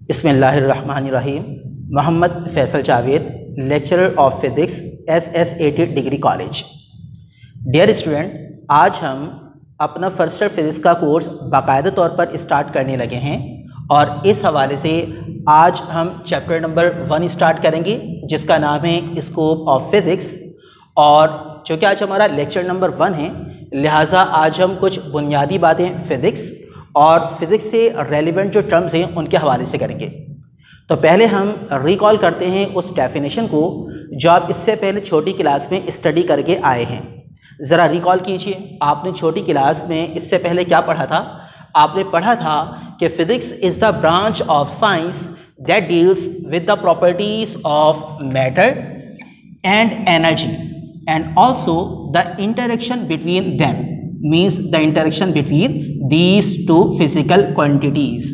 बिस्मिल्लाहिर्रहमानिर्रहीम। Mohammad Faisal Javed, lecturer of physics, SSAT degree college. Dear student, आज हम अपना फर्स्ट ईयर फिज़िक्स का कोर्स बाकायदा तौर पर स्टार्ट करने लगे हैं और इस हवाले से आज हम चैप्टर नंबर 1 स्टार्ट करेंगे जिसका नाम है स्कोप ऑफ फिज़िक्स। और चूँकि आज हमारा लेक्चर नंबर 1 है, लिहाजा आज हम कुछ बुनियादी बातें फ़िज़िक्स और फिज़िक्स से रेलिवेंट जो टर्म्स हैं उनके हवाले से करेंगे। तो पहले हम रिकॉल करते हैं उस डेफिनेशन को जो आप इससे पहले छोटी क्लास में स्टडी करके आए हैं। ज़रा रिकॉल कीजिए, आपने छोटी क्लास में इससे पहले क्या पढ़ा था? आपने पढ़ा था कि physics is the branch of science that deals with the properties of matter and energy and also the interaction between them, means the interaction between these two physical quantities.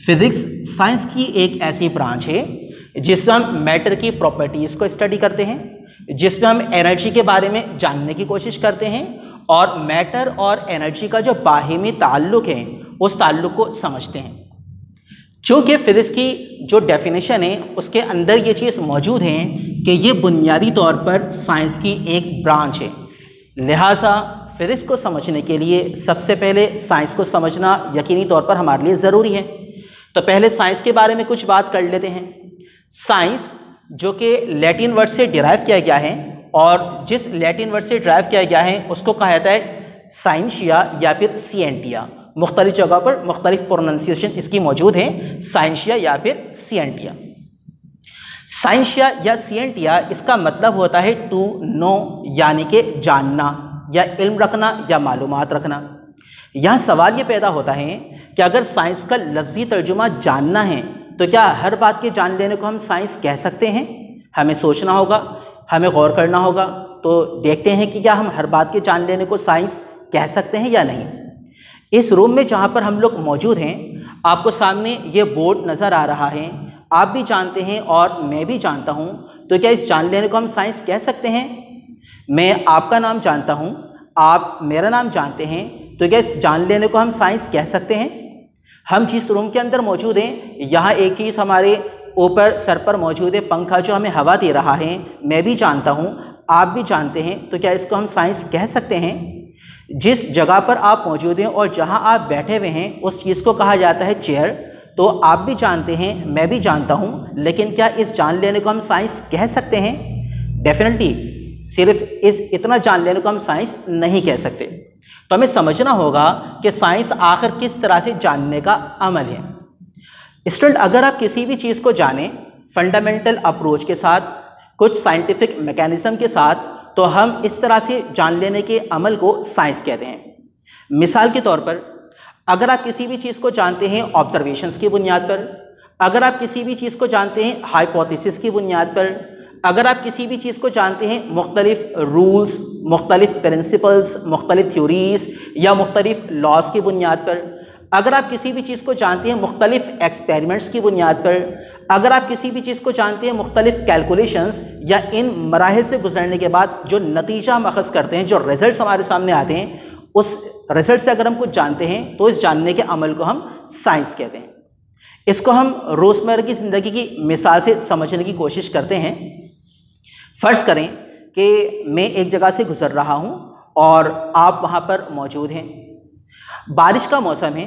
Physics science की एक ऐसी branch है जिसमें हम matter की properties को study करते हैं, जिसमें हम एनर्जी के बारे में जानने की कोशिश करते हैं और मैटर और एनर्जी का जो बाहिमी ताल्लुक़ है उस ताल्लुक़ को समझते हैं। चूँकि फ़िज़िक्स की जो डेफिनेशन है उसके अंदर ये चीज़ मौजूद है कि ये बुनियादी तौर पर साइंस की एक ब्रांच है, लिहाजा फिज़िक्स को समझने के लिए सबसे पहले साइंस को समझना यकीनी तौर पर हमारे लिए ज़रूरी है। तो पहले साइंस के बारे में कुछ बात कर लेते हैं। साइंस जो कि लैटिन वर्ड से डिराइव किया गया है और जिस लैटिन वर्ड से डिराइव किया गया है उसको कहा जाता है साइंशिया या फिर सिएंटिया। मुख्तलिफ जगह पर मुख्तलिफ प्रोनाउंसिएशन इसकी मौजूद है, साइंशिया या फिर सिएंटिया। साइंशिया या सिएंटिया इसका मतलब होता है टू नो, यानी कि जानना या इल्म रखना या मालूमात रखना। यहाँ सवाल ये पैदा होता है कि अगर साइंस का लफ्ज़ी तर्जुमा जानना है तो क्या हर बात के जान लेने को हम साइंस कह सकते हैं? हमें सोचना होगा, हमें गौर करना होगा। तो देखते हैं कि क्या हम हर बात के जान लेने को साइंस कह सकते हैं या नहीं। इस रूम में जहाँ पर हम लोग मौजूद हैं, आपको सामने ये बोर्ड नज़र आ रहा है, आप भी जानते हैं और मैं भी जानता हूँ। तो क्या इस जान लेने को हम साइंस कह सकते हैं? मैं आपका नाम जानता हूँ, आप मेरा नाम जानते हैं, तो क्या इस जान लेने को हम साइंस कह सकते हैं? हम जिस रूम के अंदर मौजूद हैं, यहाँ एक चीज़ हमारे ऊपर सर पर मौजूद है, पंखा जो हमें हवा दे रहा है, मैं भी जानता हूँ, आप भी जानते हैं। तो क्या इसको हम साइंस कह सकते हैं? जिस जगह पर आप मौजूद हैं और जहाँ आप बैठे हुए हैं उस चीज़ को कहा जाता है चेयर। तो आप भी जानते हैं, मैं भी जानता हूँ, लेकिन क्या इस जान लेने को हम साइंस कह सकते हैं? डेफिनेटली सिर्फ इतना जान लेने को हम साइंस नहीं कह सकते। तो हमें समझना होगा कि साइंस आखिर किस तरह से जानने का अमल है। स्टूडेंट, अगर आप किसी भी चीज़ को जानें फंडामेंटल अप्रोच के साथ, कुछ साइंटिफिक मैकेनिज्म के साथ, तो हम इस तरह से जान लेने के अमल को साइंस कहते हैं। मिसाल के तौर पर, अगर आप किसी भी चीज़ को जानते हैं ऑब्जर्वेशंस की बुनियाद पर, अगर आप किसी भी चीज़ को जानते हैं हाइपोथेसिस की बुनियाद पर, अगर आप किसी भी चीज़ को जानते हैं मुख्तलिफ रूल्स, मुख्तलिफ प्रिंसिपल्स, मुख्तलिफ थ्योरीज़ या मुख्तलिफ लॉज की बुनियाद पर, अगर आप किसी भी चीज़ को जानते हैं मुख्तलिफ एक्सपेरिमेंट्स की बुनियाद पर, अगर आप किसी भी चीज़ को जानते हैं मुख्तलिफ कैलकुलेशंस या इन मराहिल से गुजरने के बाद जो नतीजा हम अख़ज़ करते हैं, जो रिज़ल्ट्स हमारे सामने आते हैं, उस रिज़ल्ट से अगर हम कुछ जानते हैं तो इस जानने के अमल को हम साइंस कहते हैं। इसको हम रोज़मर्रा की ज़िंदगी की मिसाल से समझने की कोशिश करते हैं। फ़र्ज़ करें कि मैं एक जगह से गुज़र रहा हूँ और आप वहाँ पर मौजूद हैं। बारिश का मौसम है,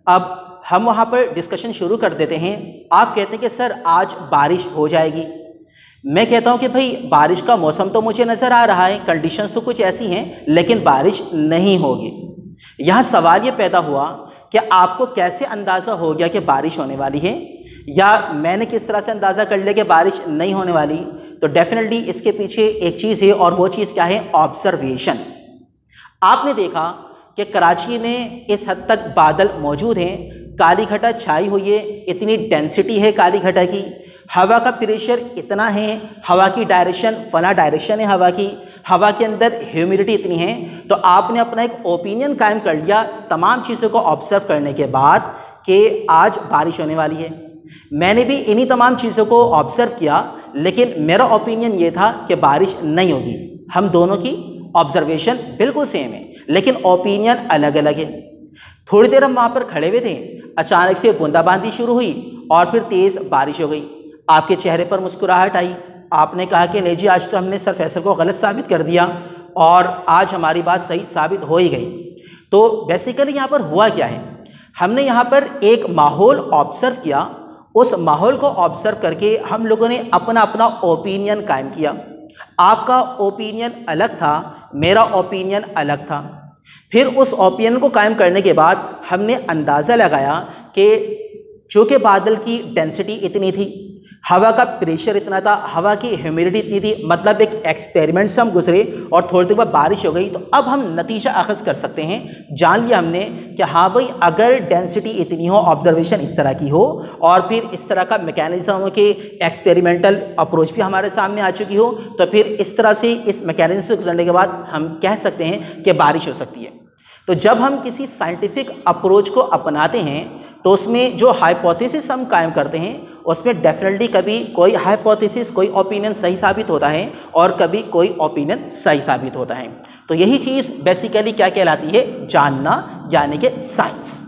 अब हम वहाँ पर डिस्कशन शुरू कर देते हैं। आप कहते हैं कि सर आज बारिश हो जाएगी। मैं कहता हूँ कि भाई बारिश का मौसम तो मुझे नज़र आ रहा है, कंडीशंस तो कुछ ऐसी हैं, लेकिन बारिश नहीं होगी। यहाँ सवाल ये पैदा हुआ कि आपको कैसे अंदाज़ा हो गया कि बारिश होने वाली है, या मैंने किस तरह से अंदाज़ा कर लिया कि बारिश नहीं होने वाली? तो डेफिनेटली इसके पीछे एक चीज़ है और वो चीज़ क्या है? ऑब्जर्वेशन। आपने देखा कि कराची में इस हद तक बादल मौजूद हैं, काली घटा छाई हुई है, इतनी डेंसिटी है काली घटा की, हवा का प्रेशर इतना है, हवा की डायरेक्शन फला डायरेक्शन है हवा के अंदर ह्यूमिडिटी इतनी है। तो आपने अपना एक ओपिनियन कायम कर लिया तमाम चीज़ों को ऑब्जर्व करने के बाद कि आज बारिश होने वाली है। मैंने भी इन्हीं तमाम चीज़ों को ऑब्जर्व किया, लेकिन मेरा ओपिनियन ये था कि बारिश नहीं होगी। हम दोनों की ऑब्जर्वेशन बिल्कुल सेम है, लेकिन ओपिनियन अलग अलग है। थोड़ी देर हम वहाँ पर खड़े हुए थे, अचानक से बूंदाबांदी शुरू हुई और फिर तेज़ बारिश हो गई। आपके चेहरे पर मुस्कुराहट आई, आपने कहा कि नहीं जी आज तो हमने सर फैसल को गलत साबित कर दिया और आज हमारी बात सही साबित हो ही गई। तो बेसिकली यहाँ पर हुआ क्या है, हमने यहाँ पर एक माहौल ऑब्जर्व किया, उस माहौल को ऑब्जर्व करके हम लोगों ने अपना अपना ओपिनियन कायम किया। आपका ओपिनियन अलग था, मेरा ओपिनियन अलग था। फिर उस ओपिनियन को कायम करने के बाद हमने अंदाज़ा लगाया कि चूँकि बादल की डेंसिटी इतनी थी, हवा का प्रेशर इतना था, हवा की ह्यूमिडिटी इतनी थी, मतलब एक एक्सपेरिमेंट से हम गुजरे और थोड़ी देर बाद बारिश हो गई। तो अब हम नतीजा अखज़ कर सकते हैं, जान लिया हमने कि हाँ भाई अगर डेंसिटी इतनी हो, ऑब्जर्वेशन इस तरह की हो और फिर इस तरह का मैकेनिज्म के एक्सपेरिमेंटल अप्रोच भी हमारे सामने आ चुकी हो, तो फिर इस तरह से इस मैकेनिज्म से गुजरने के बाद हम कह सकते हैं कि बारिश हो सकती है। तो जब हम किसी साइंटिफिक अप्रोच को अपनाते हैं तो उसमें जो हाइपोथेसिस हम कायम करते हैं उसमें डेफिनेटली कभी कोई हाइपोथेसिस, कोई ओपिनियन सही साबित होता है और कभी कोई ओपिनियन सही साबित होता है। तो यही चीज़ बेसिकली क्या कहलाती है, जानना, यानी कि साइंस।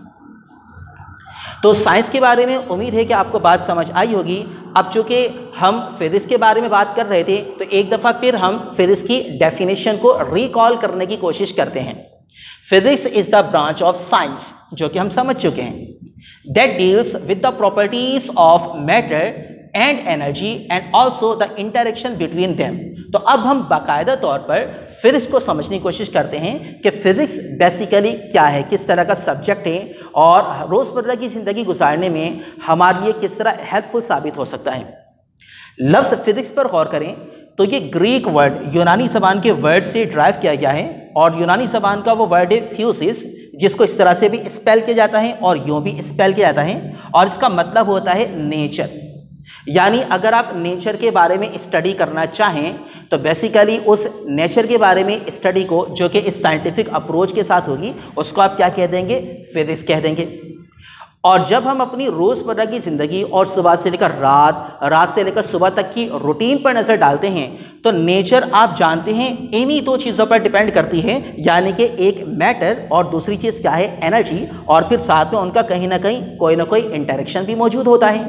तो साइंस के बारे में उम्मीद है कि आपको बात समझ आई होगी। अब चूँकि हम फिजिक्स के बारे में बात कर रहे थे तो एक दफ़ा फिर हम फिजिक्स की डेफिनेशन को रिकॉल करने की कोशिश करते हैं। Physics is the branch of science, जो कि हम समझ चुके हैं, that deals with the properties of matter and energy and also the interaction between them। तो अब हम बाकायदा तौर पर फिजिक्स को समझने की कोशिश करते हैं कि फिजिक्स बेसिकली क्या है, किस तरह का सब्जेक्ट है और रोज़मर्रा की ज़िंदगी गुजारने में हमारे लिए किस तरह हेल्पफुल साबित हो सकता है। लफ्ज़ फिजिक्स पर गौर करें तो ये ग्रीक वर्ड, यूनानी ज़बान के वर्ड से ड्राइव किया गया है और यूनानी ज़बान का वो वर्ड है फ्यूसिस, जिसको इस तरह से भी स्पेल किया जाता है और यूँ भी स्पेल किया जाता है और इसका मतलब होता है नेचर। यानी अगर आप नेचर के बारे में स्टडी करना चाहें तो बेसिकली उस नेचर के बारे में स्टडी को, जो कि इस साइंटिफिक अप्रोच के साथ होगी, उसको आप क्या कह देंगे, फिजिक्स कह देंगे। और जब हम अपनी रोज़मर्रा की ज़िंदगी और सुबह से लेकर रात से लेकर सुबह तक की रूटीन पर नज़र डालते हैं तो नेचर आप जानते हैं इन्हीं दो चीज़ों पर डिपेंड करती है, यानी कि एक मैटर और दूसरी चीज़ क्या है, एनर्जी, और फिर साथ में उनका कहीं ना कहीं कोई ना कोई इंटरेक्शन भी मौजूद होता है।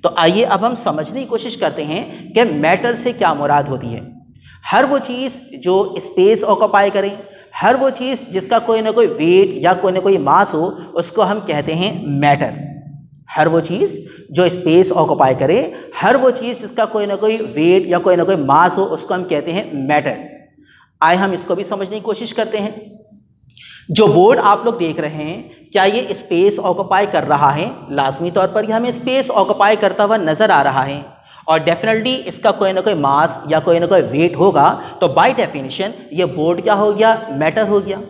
तो आइए अब हम समझने की कोशिश करते हैं कि मैटर से क्या मुराद होती है। हर वो चीज़ जो स्पेस ऑक्यूपाई करें, हर वो चीज़ जिसका कोई ना कोई वेट या कोई ना कोई मास हो, उसको हम कहते हैं मैटर। हर वो चीज़ जो स्पेस ऑक्यूपाई करे, हर वो चीज़ जिसका कोई ना कोई वेट या कोई ना कोई मास हो, उसको हम कहते हैं मैटर। आइए हम इसको भी समझने की कोशिश करते हैं। जो बोर्ड आप लोग देख रहे हैं, क्या ये स्पेस ऑक्यूपाई कर रहा है? लाजमी तौर पर यह हमें स्पेस ऑक्यूपाई करता हुआ नज़र आ रहा है और डेफिनेटली इसका कोई ना कोई मास या कोई ना कोई वेट होगा, तो बाय डेफिनेशन ये बोर्ड क्या हो गया, मैटर हो गया।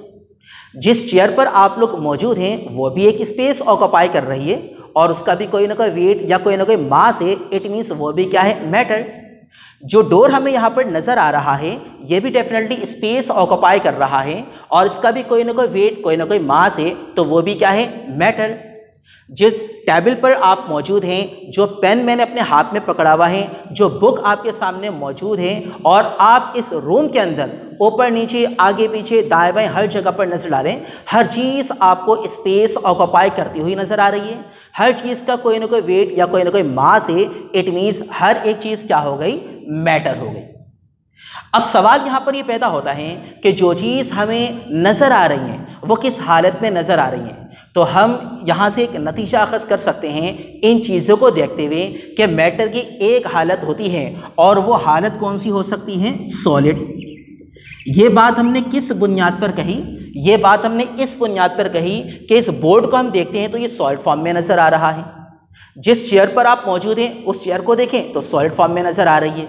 जिस चेयर पर आप लोग मौजूद हैं वो भी एक स्पेस ऑक्यूपाई कर रही है और उसका भी कोई ना कोई वेट या कोई ना कोई मास है, इट मीन्स वो भी क्या है, मैटर। जो डोर हमें यहाँ पर नज़र आ रहा है ये भी डेफिनेटली स्पेस ऑक्यूपाई कर रहा है और इसका भी कोई ना कोई वेट, कोई ना कोई मास है, तो वो भी क्या है, मैटर। जिस टेबल पर आप मौजूद हैं, जो पेन मैंने अपने हाथ में पकड़ा हुआ है, जो बुक आपके सामने मौजूद है, और आप इस रूम के अंदर ऊपर नीचे आगे पीछे दाएं बाएं हर जगह पर नजर डालें, हर चीज़ आपको स्पेस ऑक्यूपाई करती हुई नजर आ रही है। हर चीज़ का कोई ना कोई वेट या कोई ना कोई मास है, इट मीन्स हर एक चीज़ क्या हो गई, मैटर हो गई। अब सवाल यहाँ पर ये पैदा होता है कि जो चीज़ हमें नज़र आ रही है वो किस हालत में नज़र आ रही है। तो हम यहाँ से एक नतीजा अखज़ कर सकते हैं इन चीज़ों को देखते हुए कि मैटर की एक हालत होती है और वो हालत कौन सी हो सकती है, सॉलिड। ये बात हमने किस बुनियाद पर कही, ये बात हमने इस बुनियाद पर कही कि इस बोर्ड को हम देखते हैं तो ये सॉलिड फॉर्म में नज़र आ रहा है। जिस चेयर पर आप मौजूद हैं उस चेयर को देखें तो सॉलिड फॉर्म में नज़र आ रही है।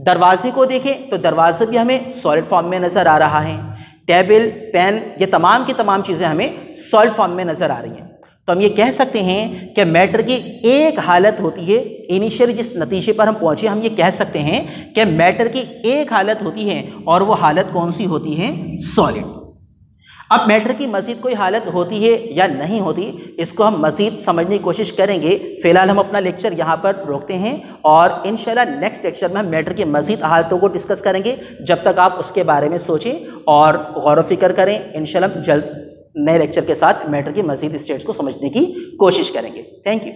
दरवाजे को देखें तो दरवाज़ा भी हमें सॉलिड फॉर्म में नज़र आ रहा है। टेबल, पेन, ये तमाम की तमाम चीज़ें हमें सॉलिड फॉर्म में नज़र आ रही हैं। तो हम ये कह सकते हैं कि मैटर की एक हालत होती है, इनिशियली जिस नतीजे पर हम पहुँचे हम ये कह सकते हैं कि मैटर की एक हालत होती है और वो हालत कौन सी होती है, सॉलिड। अब मैटर की मज़ीद कोई हालत होती है या नहीं होती, इसको हम मज़ीद समझने की कोशिश करेंगे। फ़िलहाल हम अपना लेक्चर यहाँ पर रोकते हैं और इंशाल्लाह नेक्स्ट लेक्चर में हम मैटर की मज़ीद हालतों को डिस्कस करेंगे। जब तक आप उसके बारे में सोचें और गौर व फिक्र करें, इंशाल्लाह जल्द नए लेक्चर के साथ मैटर की मज़ीद स्टेट्स को समझने की कोशिश करेंगे। Thank you.